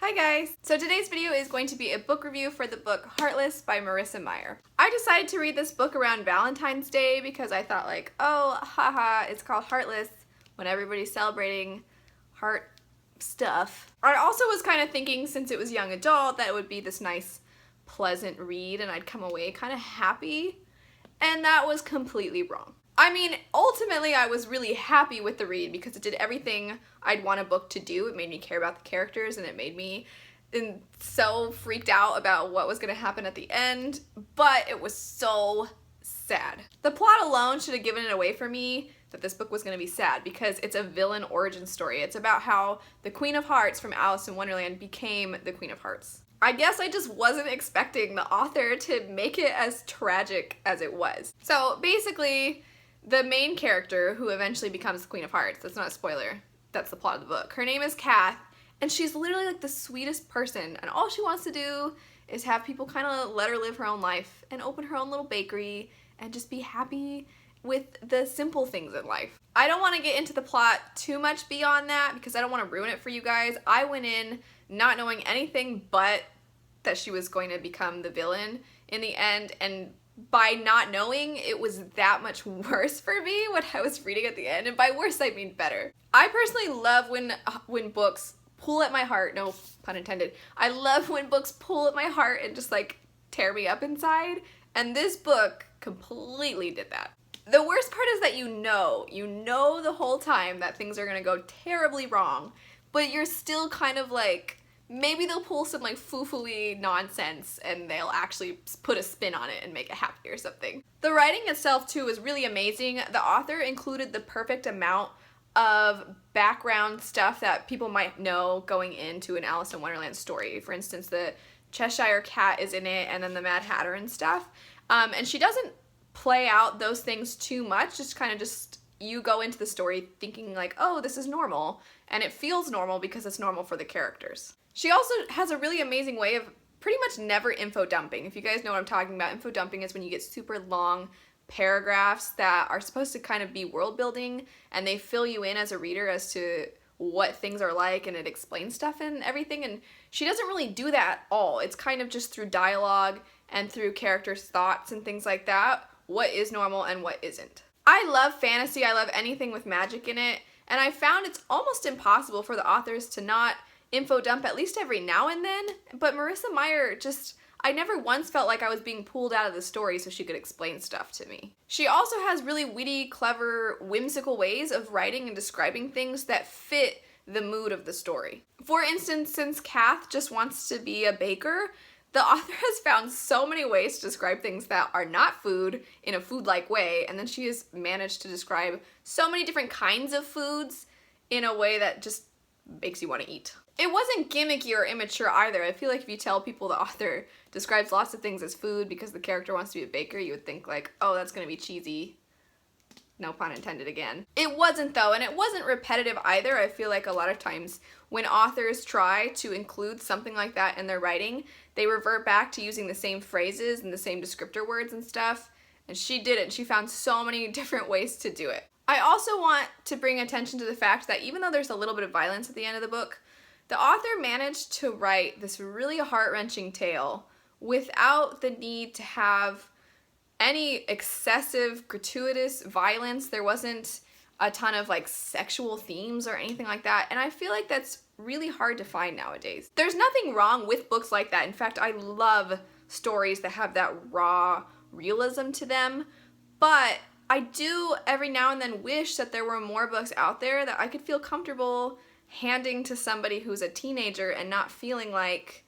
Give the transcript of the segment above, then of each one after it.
Hi guys! So today's video is going to be a book review for the book Heartless by Marissa Meyer. I decided to read this book around Valentine's Day because I thought like, oh, haha, it's called Heartless when everybody's celebrating heart stuff. I also was kind of thinking, since it was young adult, that it would be this nice, pleasant read and I'd come away kind of happy, and that was completely wrong. I mean, ultimately I was really happy with the read because it did everything I'd want a book to do. It made me care about the characters and it made me so freaked out about what was going to happen at the end, but it was so sad. The plot alone should have given it away for me that this book was going to be sad because it's a villain origin story. It's about how the Queen of Hearts from Alice in Wonderland became the Queen of Hearts. I guess I just wasn't expecting the author to make it as tragic as it was. So basically, the main character, who eventually becomes the Queen of Hearts, that's not a spoiler, that's the plot of the book. Her name is Kath, and she's literally like the sweetest person, and all she wants to do is have people kind of let her live her own life and open her own little bakery and just be happy with the simple things in life. I don't want to get into the plot too much beyond that because I don't want to ruin it for you guys. I went in not knowing anything but that she was going to become the villain in the end, and by not knowing, it was that much worse for me when I was reading at the end, and by worse I mean better. I personally love when books pull at my heart, no pun intended. I love when books pull at my heart and just like tear me up inside, and this book completely did that. The worst part is that you know the whole time that things are gonna go terribly wrong, but you're still kind of like, maybe they'll pull some like foo-foo-y nonsense and they'll actually put a spin on it and make it happy or something. The writing itself too was really amazing. The author included the perfect amount of background stuff that people might know going into an Alice in Wonderland story. For instance, the Cheshire Cat is in it, and then the Mad Hatter and stuff. And she doesn't play out those things too much, just kind of you go into the story thinking like, oh, this is normal, and it feels normal because it's normal for the characters. She also has a really amazing way of pretty much never info dumping. If you guys know what I'm talking about, info dumping is when you get super long paragraphs that are supposed to kind of be world building, and they fill you in as a reader as to what things are like, and it explains stuff and everything, and she doesn't really do that at all. It's kind of just through dialogue and through characters' thoughts and things like that, what is normal and what isn't. I love fantasy, I love anything with magic in it, and I found it's almost impossible for the authors to not info dump at least every now and then, but Marissa Meyer I never once felt like I was being pulled out of the story so she could explain stuff to me. She also has really witty, clever, whimsical ways of writing and describing things that fit the mood of the story. For instance, since Kath just wants to be a baker, the author has found so many ways to describe things that are not food in a food-like way, and then she has managed to describe so many different kinds of foods in a way that just makes you want to eat. It wasn't gimmicky or immature either. I feel like if you tell people the author describes lots of things as food because the character wants to be a baker, you would think like, oh, that's gonna be cheesy. No pun intended again. It wasn't though, and it wasn't repetitive either. I feel like a lot of times when authors try to include something like that in their writing, they revert back to using the same phrases and the same descriptor words and stuff, and she didn't. She found so many different ways to do it. I also want to bring attention to the fact that even though there's a little bit of violence at the end of the book, the author managed to write this really heart-wrenching tale without the need to have any excessive, gratuitous violence. There wasn't a ton of like sexual themes or anything like that, and I feel like that's really hard to find nowadays. There's nothing wrong with books like that. In fact, I love stories that have that raw realism to them, but I do every now and then wish that there were more books out there that I could feel comfortable handing to somebody who's a teenager and not feeling like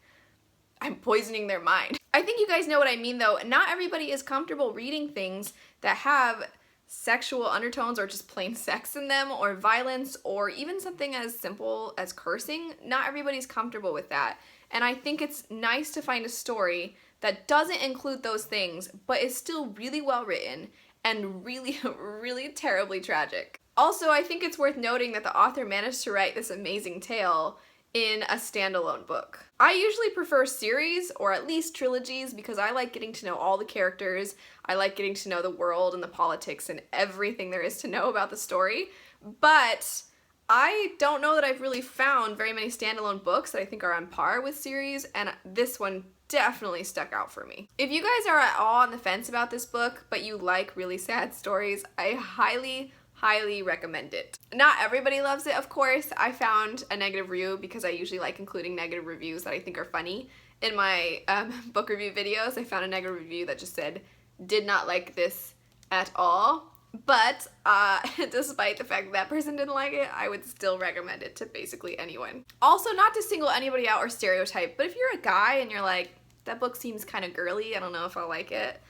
I'm poisoning their mind. I think you guys know what I mean though. Not everybody is comfortable reading things that have sexual undertones or just plain sex in them, or violence, or even something as simple as cursing. Not everybody's comfortable with that. And I think it's nice to find a story that doesn't include those things, but is still really well written and really, really terribly tragic. Also, I think it's worth noting that the author managed to write this amazing tale in a standalone book. I usually prefer series, or at least trilogies, because I like getting to know all the characters, I like getting to know the world and the politics and everything there is to know about the story, but I don't know that I've really found very many standalone books that I think are on par with series, and this one definitely stuck out for me. If you guys are at all on the fence about this book, but you like really sad stories, I highly recommend it. Not everybody loves it, of course. I found a negative review because I usually like including negative reviews that I think are funny. In my book review videos, I found a negative review that just said, did not like this at all. But despite the fact that person didn't like it, I would still recommend it to basically anyone. Also, not to single anybody out or stereotype, but if you're a guy and you're like, that book seems kind of girly, I don't know if I'll like it,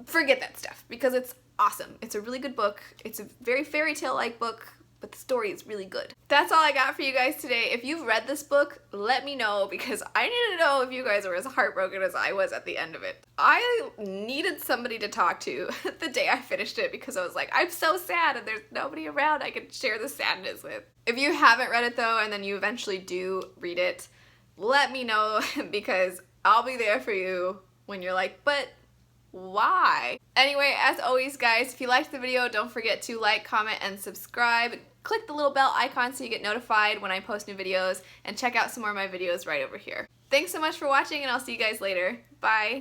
forget that stuff, because it's awesome. It's a really good book. It's a very fairy tale-like book, but the story is really good. That's all I got for you guys today. If you've read this book, let me know, because I need to know if you guys were as heartbroken as I was at the end of it. I needed somebody to talk to the day I finished it, because I was like, I'm so sad and there's nobody around I can share the sadness with. If you haven't read it though, and then you eventually do read it, let me know, because I'll be there for you when you're like, but why? Anyway, as always guys, if you liked the video, don't forget to like, comment, and subscribe. Click the little bell icon so you get notified when I post new videos, and check out some more of my videos right over here. Thanks so much for watching, and I'll see you guys later. Bye!